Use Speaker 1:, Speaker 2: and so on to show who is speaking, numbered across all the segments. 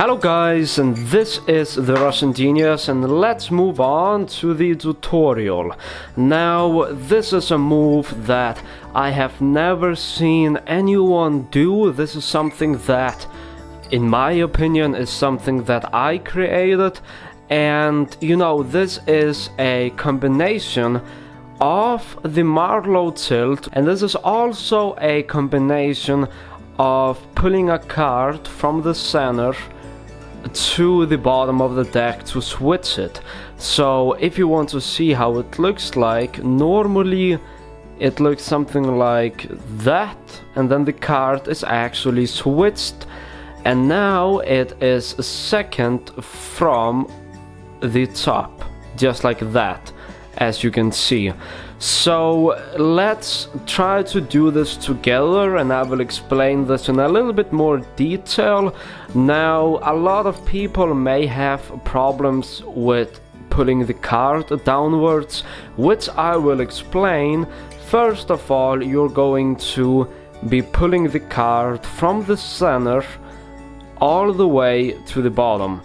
Speaker 1: Hello guys, and this is the Russian Genius, and let's move on to the tutorial. Now, this is a move that I have never seen anyone do. This is something that, in my opinion, is something that I created. And, you know, this is a combination of the Marlowe tilt, and this is also a combination of pulling a card from the center to the bottom of the deck to switch it. So if you want to see how it looks like, normally it looks something like that, and then the card is actually switched, and now it is second from the top, just like that, as you can see. So let's try to do this together, and I will explain this in a little bit more detail. Now, a lot of people may have problems with pulling the card downwards, which I will explain. First of all, you're going to be pulling the card from the center all the way to the bottom,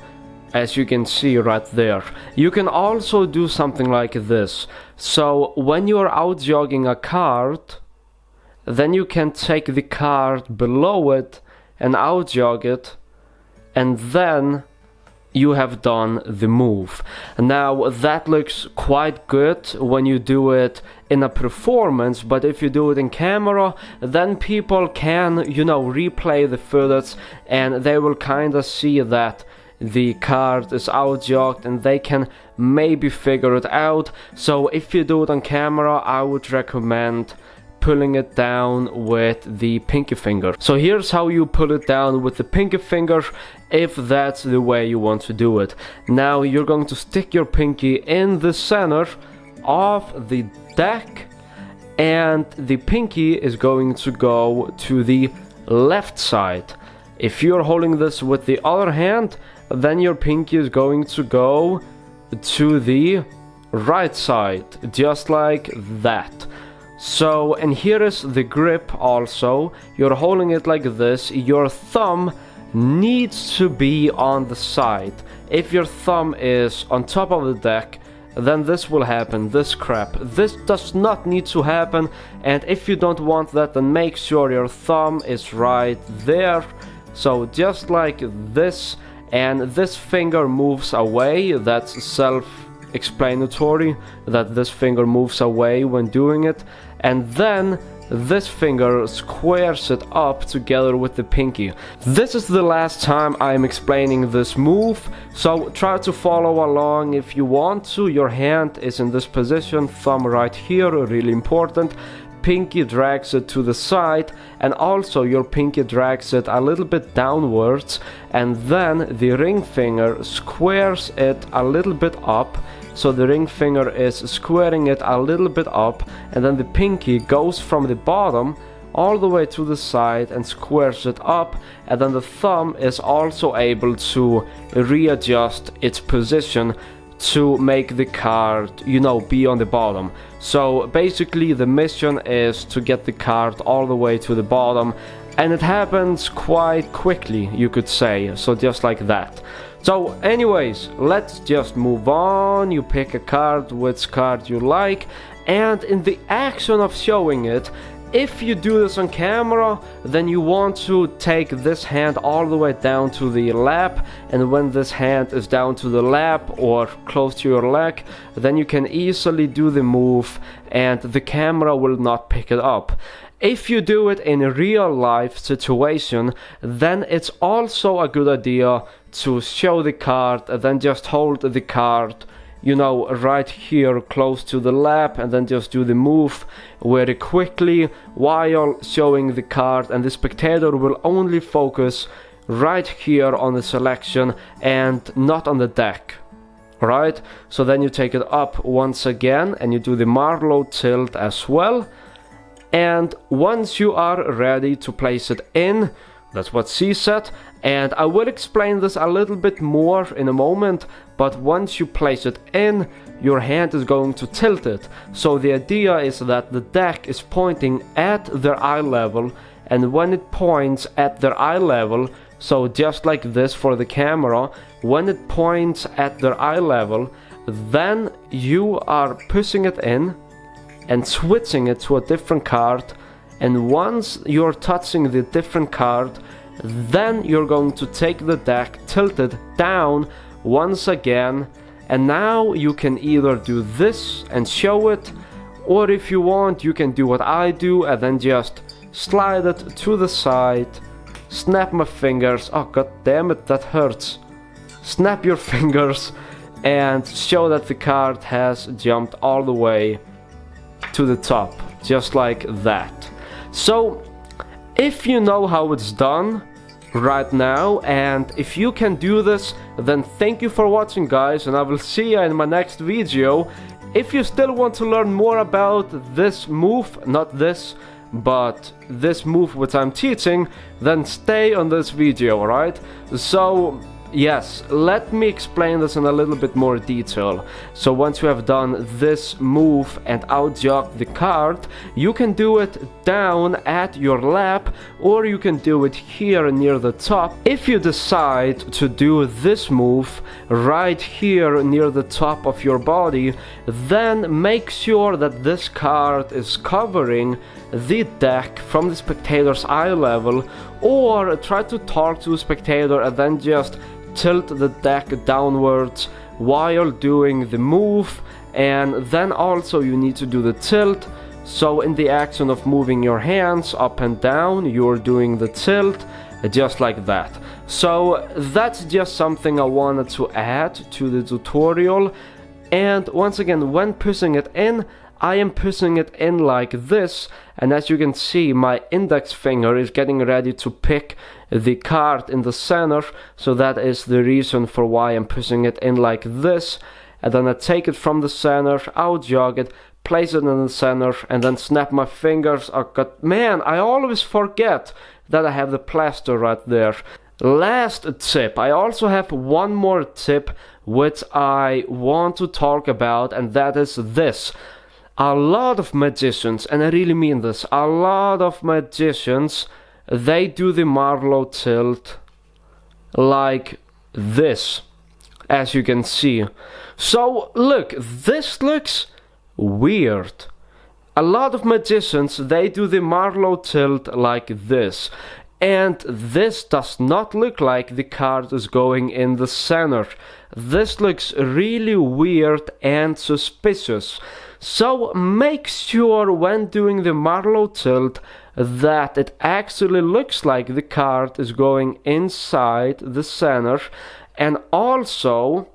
Speaker 1: as you can see right there. You can also do something like this. So when you're out jogging a card, then you can take the card below it and out jog it, and then you have done the move. Now that looks quite good when you do it in a performance, but if you do it in camera, then people can, you know, replay the footage, and they will kind of see that the card is out jogged, and they can maybe figure it out. So if you do it on camera, I would recommend pulling it down with the pinky finger. So here's how you pull it down with the pinky finger, if that's the way you want to do it. Now you're going to stick your pinky in the center of the deck, and the pinky is going to go to the left side. If you're holding this with the other hand, then your pinky is going to go to the right side, just like that. So, and here is the grip also. You're holding it like this. Your thumb needs to be on the side. If your thumb is on top of the deck, then this will happen, this crap. This does not need to happen, and if you don't want that, then make sure your thumb is right there. So just like this, and this finger moves away. That's self-explanatory, that this finger moves away when doing it, and then this finger squares it up together with the pinky. This is the last time I'm explaining this move, so try to follow along if you want to. Your hand is in this position, thumb right here, really important. Pinky drags it to the side, and also your pinky drags it a little bit downwards, and then the ring finger squares it a little bit up. So the ring finger is squaring it a little bit up, and then the pinky goes from the bottom all the way to the side and squares it up, and then the thumb is also able to readjust its position to make the card, you know, be on the bottom. So basically the mission is to get the card all the way to the bottom, and it happens quite quickly, you could say, so just like that. So anyways, let's just move on. You pick a card, which card you like, and in the action of showing it, if you do this on camera, then you want to take this hand all the way down to the lap, and when this hand is down to the lap or close to your leg, then you can easily do the move and the camera will not pick it up. If you do it in a real life situation, then it's also a good idea to show the card and then just hold the card, you know, right here close to the lap, and then just do the move very quickly while showing the card, and the spectator will only focus right here on the selection and not on the deck. Right? So then you take it up once again and you do the Marlowe tilt as well, and once you are ready to place it in, that's what she said, and I will explain this a little bit more in a moment, but once you place it in, your hand is going to tilt it. So the idea is that the deck is pointing at their eye level, and when it points at their eye level, So just like this for the camera, when it points at their eye level, then you are pushing it in and switching it to a different card, and once you're touching the different card, then you're going to take the deck, tilt it down once again, and now you can either do this and show it, or if you want you can do what I do and then just slide it to the side, snap my fingers, oh god damn it, that hurts, snap your fingers and show that the card has jumped all the way to the top, just like that. So if you know how it's done right now, and if you can do this, then thank you for watching guys, and I will see you in my next video. If you still want to learn more about this move, not this, but this move which I'm teaching, then stay on this video, alright? So yes, let me explain this in a little bit more detail. So once you have done this move and outjog the card, you can do it down at your lap, or you can do it here near the top. If you decide to do this move right here near the top of your body, then make sure that this card is covering the deck from the spectator's eye level, or try to talk to the spectator and then just tilt the deck downwards while doing the move, and then also you need to do the tilt. So in the action of moving your hands up and down, you're doing the tilt, just like that. So that's just something I wanted to add to the tutorial. And once again, when pushing it in, I am pushing it in like this, and as you can see, my index finger is getting ready to pick the card in the center, so that is the reason for why I'm pushing it in like this. And then I take it from the center, outjog it, place it in the center, and then snap my fingers. Oh god, man, I always forget that I have the plaster right there. Last tip, I also have one more tip which I want to talk about, and that is this. A lot of magicians, and I really mean this, a lot of magicians, they do the Marlowe tilt like this, as you can see. So look, this looks weird. A lot of magicians, they do the Marlowe tilt like this, and this does not look like the card is going in the center. This looks really weird and suspicious. So make sure when doing the Marlowe tilt that it actually looks like the card is going inside the center, and also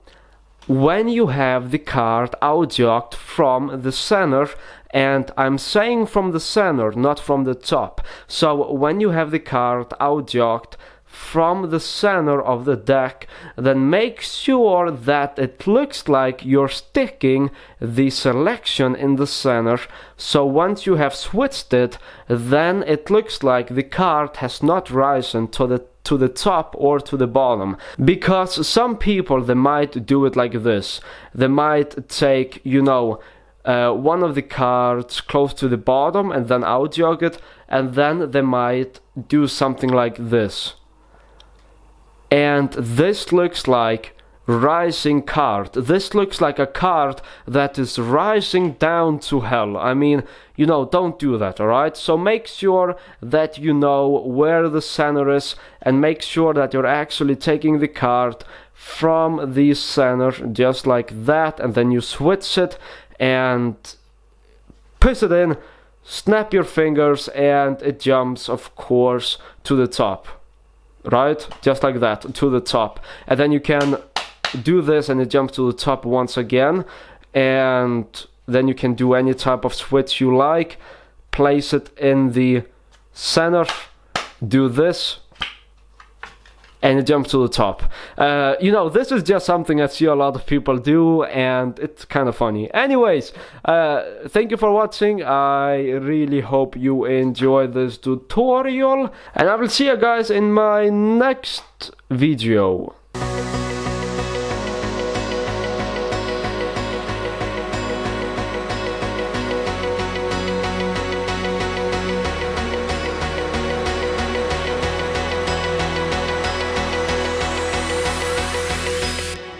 Speaker 1: when you have the card outjogged from the center, and I'm saying from the center, not from the top. So when you have the card outjogged from the center of the deck, then make sure that it looks like you're sticking the selection in the center. So once you have switched it, then it looks like the card has not risen to the top or to the bottom. Because some people, they might do it like this. They might take, you know, one of the cards close to the bottom and then outjog it, and then they might do something like this. And this looks like rising card. This looks like a card that is rising down to hell. I mean, you know, don't do that, alright? So make sure that you know where the center is, and make sure that you're actually taking the card from the center, just like that, and then you switch it and push it in, snap your fingers, and it jumps, of course, to the top. Right? Just like that, to the top. And then you can do this and it jumps to the top once again. And then you can do any type of switch you like. Place it in the center. Do this. And it jumps to the top. You know, this is just something I see a lot of people do, and it's kind of funny. Anyways, thank you for watching. I really hope you enjoyed this tutorial, and I will see you guys in my next video.